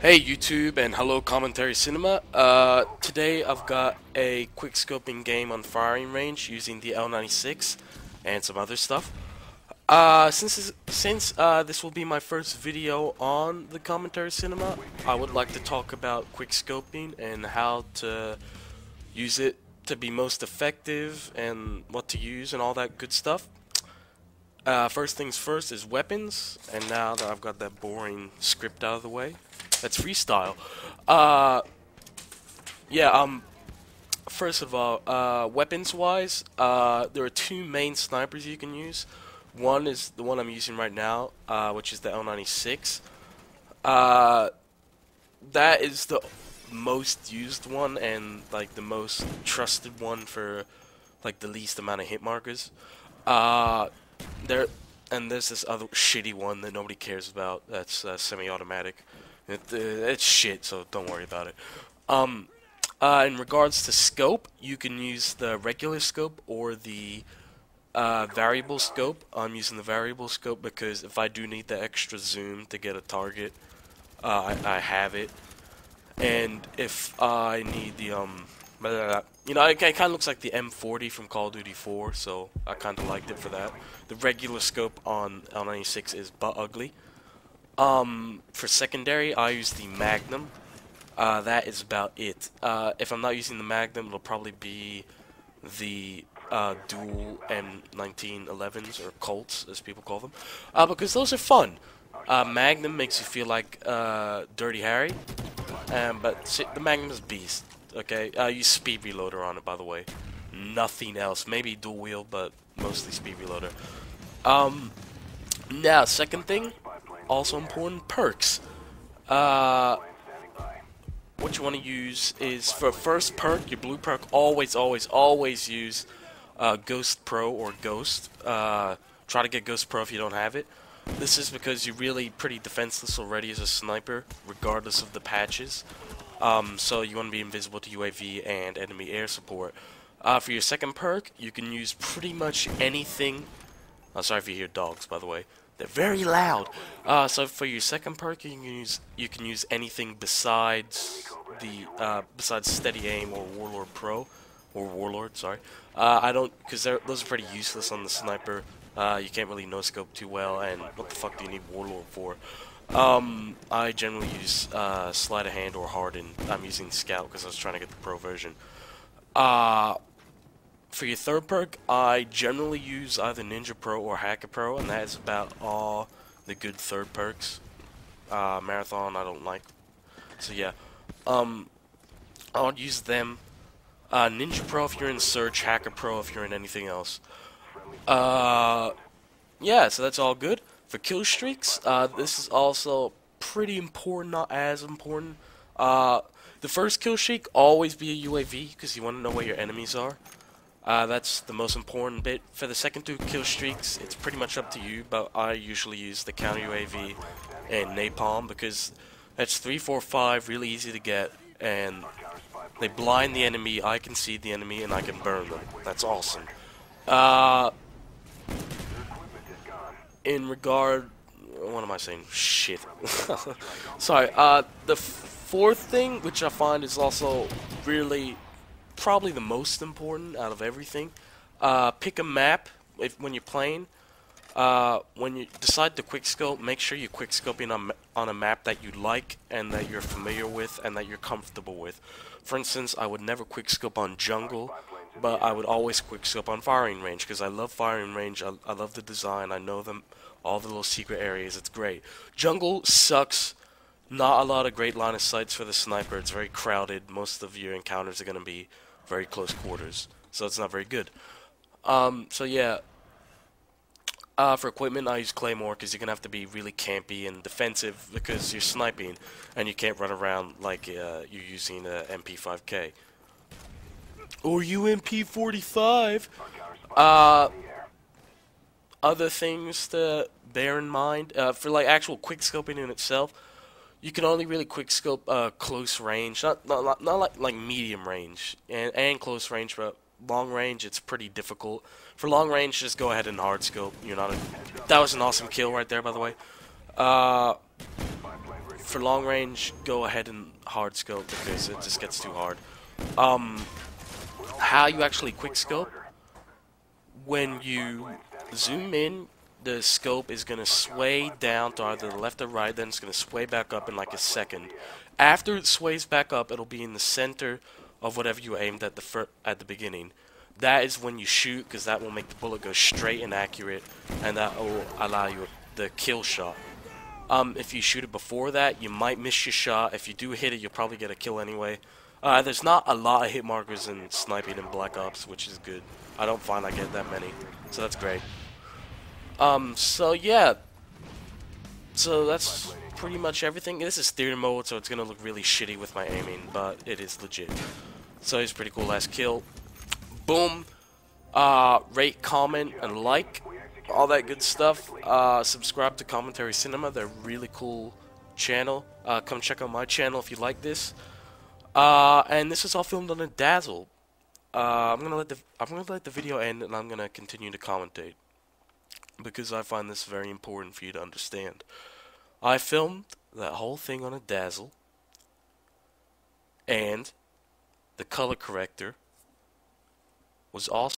Hey YouTube and hello Commentary Cinema. Today I've got a quick scoping game on firing range using the L96 and some other stuff. Since this will be my first video on the Commentary Cinema, I would like to talk about quick scoping and how to use it to be most effective and what to use and all that good stuff. First things first is weapons, and now that I've got that boring script out of the way, that's freestyle. Uh, yeah, first of all, weapons-wise, there are two main snipers you can use. One is the one I'm using right now, which is the L96. Uh, that is the most used one and, like, the most trusted one for, like, the least amount of hit markers. Uh, there and there's this other shitty one that nobody cares about. That's semi-automatic. It's shit, so don't worry about it. In regards to scope, you can use the regular scope or the variable scope. I'm using the variable scope because if I do need the extra zoom to get a target, I have it. And if I need the you know, it kind of looks like the M40 from Call of Duty 4, so I kind of liked it for that. The regular scope on L96 is butt ugly. For secondary, I use the Magnum. That is about it. If I'm not using the Magnum, it'll probably be the dual M1911s, or Colts, as people call them, because those are fun. Magnum makes you feel like Dirty Harry, but the Magnum is beast. Okay, I use speed reloader on it, by the way. Nothing else. Maybe dual wheel, but mostly speed reloader. Now, second thing, also important, perks. What you want to use is, for first perk, your blue perk, always use Ghost Pro or Ghost. Try to get Ghost Pro if you don't have it. This is because you're really pretty defenseless already as a sniper, regardless of the patches. So you want to be invisible to UAV and enemy air support. For your second perk, you can use pretty much anything. Sorry if you hear dogs, by the way. They're very loud. So for your second perk, you can use anything besides Steady Aim or Warlord Pro, or Warlord. Sorry. I don't, because those are pretty useless on the sniper. You can't really no scope too well, and what the fuck do you need Warlord for? I generally use Sleight of Hand or Harden. I'm using Scout because I was trying to get the Pro version. For your third perk, I generally use either Ninja Pro or Hacker Pro, and that is about all the good third perks. Marathon, I don't like. So yeah, I'll use them. Ninja Pro if you're in Search, Hacker Pro if you're in anything else. Yeah, so that's all good. For kill streaks, this is also pretty important, not as important. The first kill streak, always be a UAV, because you want to know where your enemies are. That's the most important bit. For the second two kill streaks, it's pretty much up to you, but I usually use the counter UAV and Napalm, because that's 3, 4, 5, really easy to get, and they blind the enemy, I can see the enemy, and I can burn them. That's awesome. In regard, what am I saying? Shit. Sorry. The fourth thing, which I find is also really probably the most important out of everything, pick a map when you're playing. When you decide to quickscope, make sure you're quickscoping on a map that you like and that you're familiar with and that you're comfortable with. For instance, I would never quickscope on jungle, but I would always quickscope on firing range because I love firing range. I love the design. I know them, all the little secret areas. It's great. Jungle sucks. Not a lot of great line of sights for the sniper. It's very crowded. Most of your encounters are going to be very close quarters, so it's not very good. So yeah. For equipment, I use Claymore because you're going to have to be really campy and defensive because you're sniping and you can't run around like you're using a MP5K. Or UMP45. Other things to bear in mind, for like actual quickscoping in itself, you can only really quickscope close range, not like medium range and close range, but long range it's pretty difficult. For long range, just go ahead and hard scope. That was an awesome kill right there, by the way. for long range, go ahead and hard scope because it just gets too hard. How you actually quick scope, when you zoom in, the scope is going to sway down to either the left or right, then it's going to sway back up in like a second. After it sways back up, it'll be in the center of whatever you aimed at the beginning. That is when you shoot, because that will make the bullet go straight and accurate, and that will allow you the kill shot. If you shoot it before that, you might miss your shot. If you do hit it, you'll probably get a kill anyway. There's not a lot of hit markers in sniping in Black Ops, which is good. I don't find I get that many, so that's great. So yeah. So that's pretty much everything. This is theater mode, so it's gonna look really shitty with my aiming, but it is legit. So it's pretty cool. Last kill. Boom. Rate, comment, and like. All that good stuff. Subscribe to Commentary Cinema. They're a really cool channel. Come check out my channel if you like this. And this is all filmed on a Dazzle. I'm gonna let the video end, and I'm gonna continue to commentate because I find this very important for you to understand. I filmed that whole thing on a Dazzle, and the color corrector was also